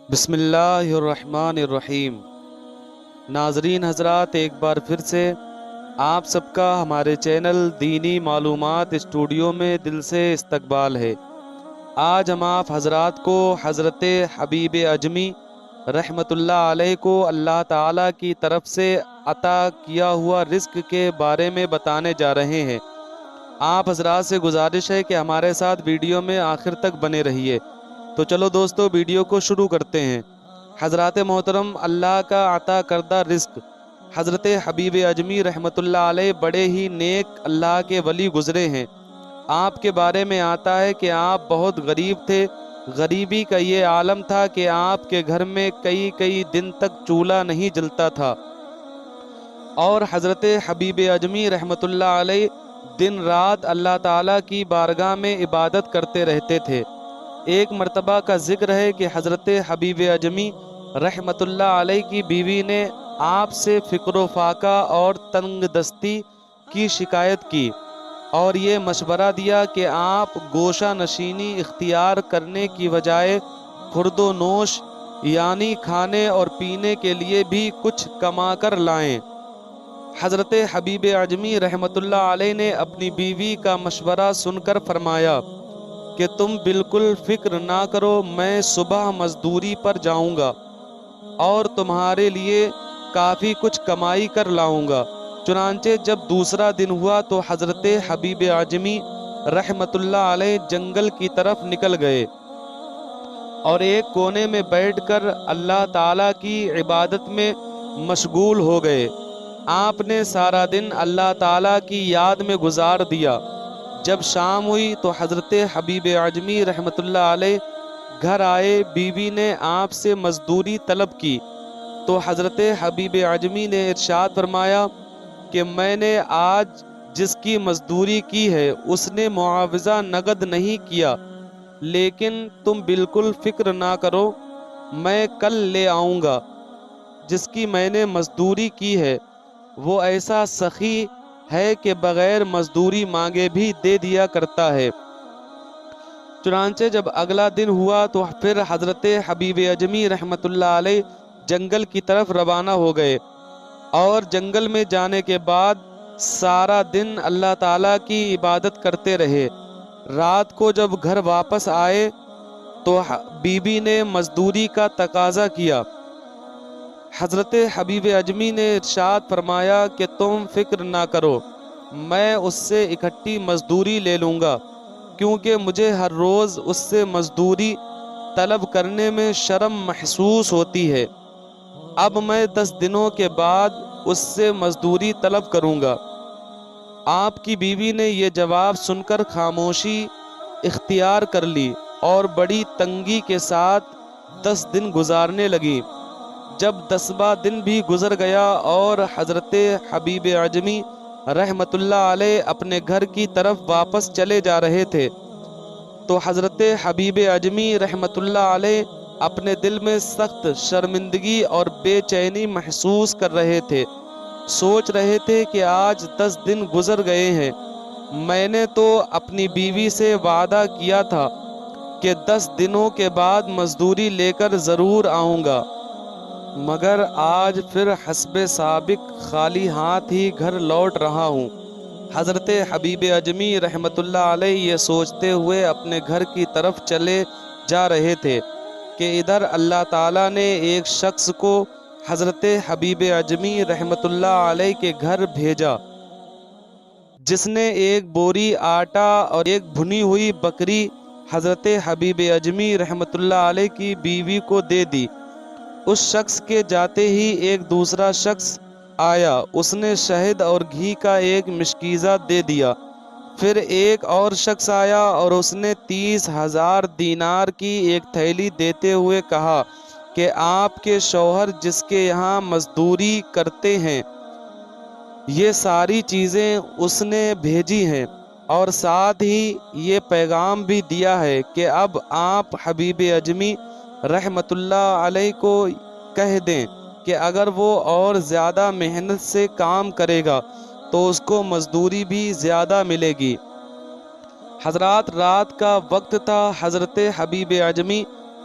بسم اللہ الرحمن الرحیم۔ ناظرین حضرات، ایک بار پھر سے آپ سب کا ہمارے چینل دینی معلومات اسٹوڈیو میں دل سے استقبال ہے۔ آج ہم آپ حضرات کو حضرت حبیب اجمی رحمۃ اللہ علیہ کو اللہ تعالیٰ کی طرف سے عطا کیا ہوا رزق کے بارے میں بتانے جا رہے ہیں۔ آپ حضرات سے گزارش ہے کہ ہمارے ساتھ ویڈیو میں آخر تک بنے رہیے۔ تو چلو دوستو، ویڈیو کو شروع کرتے ہیں۔ حضرات محترم، اللہ کا عطا کردہ رزق حضرت حبیب اجمی رحمۃ اللہ علیہ بڑے ہی نیک اللہ کے ولی گزرے ہیں۔ آپ کے بارے میں آتا ہے کہ آپ بہت غریب تھے۔ غریبی کا یہ عالم تھا کہ آپ کے گھر میں کئی دن تک چولہا نہیں جلتا تھا، اور حضرت حبیب اجمی رحمۃ اللہ علیہ دن رات اللہ تعالیٰ کی بارگاہ میں عبادت کرتے رہتے تھے۔ ایک مرتبہ کا ذکر ہے کہ حضرت حبیب اجمی رحمۃ اللہ علیہ کی بیوی نے آپ سے فقر و فاقہ اور تنگ دستی کی شکایت کی، اور یہ مشورہ دیا کہ آپ گوشہ نشینی اختیار کرنے کی بجائے خورد و نوش یعنی کھانے اور پینے کے لیے بھی کچھ کما کر لائیں۔ حضرت حبیب اجمی رحمۃ اللہ علیہ نے اپنی بیوی کا مشورہ سن کر فرمایا کہ تم بالکل فکر نہ کرو، میں صبح مزدوری پر جاؤں گا اور تمہارے لیے کافی کچھ کمائی کر لاؤں گا۔ چنانچہ جب دوسرا دن ہوا تو حضرت حبیب اجمی رحمۃ اللہ علیہ جنگل کی طرف نکل گئے اور ایک کونے میں بیٹھ کر اللہ تعالیٰ کی عبادت میں مشغول ہو گئے۔ آپ نے سارا دن اللہ تعالیٰ کی یاد میں گزار دیا۔ جب شام ہوئی تو حضرت حبیب اجمی رحمۃ اللہ علیہ گھر آئے۔ بیوی نے آپ سے مزدوری طلب کی تو حضرت حبیب اجمی نے ارشاد فرمایا کہ میں نے آج جس کی مزدوری کی ہے اس نے معاوضہ نقد نہیں کیا، لیکن تم بالکل فکر نہ کرو، میں کل لے آؤں گا۔ جس کی میں نے مزدوری کی ہے وہ ایسا سخی ہے کہ بغیر مزدوری مانگے بھی دے دیا کرتا ہے۔ چنانچہ جب اگلا دن ہوا تو پھر حضرت حبیب اجمی رحمۃ اللہ علیہ جنگل کی طرف روانہ ہو گئے، اور جنگل میں جانے کے بعد سارا دن اللہ تعالیٰ کی عبادت کرتے رہے۔ رات کو جب گھر واپس آئے تو بیوی نے مزدوری کا تقاضا کیا۔ حضرت حبیب اجمی نے ارشاد فرمایا کہ تم فکر نہ کرو، میں اس سے اکٹھی مزدوری لے لوں گا، کیونکہ مجھے ہر روز اس سے مزدوری طلب کرنے میں شرم محسوس ہوتی ہے۔ اب میں 10 دنوں کے بعد اس سے مزدوری طلب کروں گا۔ آپ کی بیوی نے یہ جواب سن کر خاموشی اختیار کر لی اور بڑی تنگی کے ساتھ 10 دن گزارنے لگی۔ جب 10واں دن بھی گزر گیا اور حضرت حبیب اجمی رحمۃ اللہ علیہ اپنے گھر کی طرف واپس چلے جا رہے تھے تو حضرت حبیب اجمی رحمۃ اللہ علیہ اپنے دل میں سخت شرمندگی اور بے چینی محسوس کر رہے تھے۔ سوچ رہے تھے کہ آج 10 دن گزر گئے ہیں، میں نے تو اپنی بیوی سے وعدہ کیا تھا کہ 10 دنوں کے بعد مزدوری لے کر ضرور آؤں گا، مگر آج پھر حسب سابق خالی ہاتھ ہی گھر لوٹ رہا ہوں۔ حضرت حبیب اجمی رحمۃ اللہ علیہ یہ سوچتے ہوئے اپنے گھر کی طرف چلے جا رہے تھے کہ ادھر اللہ تعالیٰ نے ایک شخص کو حضرت حبیب اجمی رحمۃ اللہ علیہ کے گھر بھیجا، جس نے ایک بوری آٹا اور ایک بھنی ہوئی بکری حضرت حبیب اجمی رحمۃ اللہ علیہ کی بیوی کو دے دی۔ اس شخص کے جاتے ہی ایک دوسرا شخص آیا، اس نے شہد اور گھی کا ایک مشکیزہ دے دیا۔ پھر ایک اور شخص آیا اور اس نے 30,000 دینار کی ایک تھیلی دیتے ہوئے کہا کہ آپ کے شوہر جس کے یہاں مزدوری کرتے ہیں یہ ساری چیزیں اس نے بھیجی ہیں، اور ساتھ ہی یہ پیغام بھی دیا ہے کہ اب آپ حبیب اجمی رحمۃ اللہ علیہ کو کہہ دیں کہ اگر وہ اور زیادہ محنت سے کام کرے گا تو اس کو مزدوری بھی زیادہ ملے گی۔ حضرات، رات کا وقت تھا۔ حضرت حبیب اجمی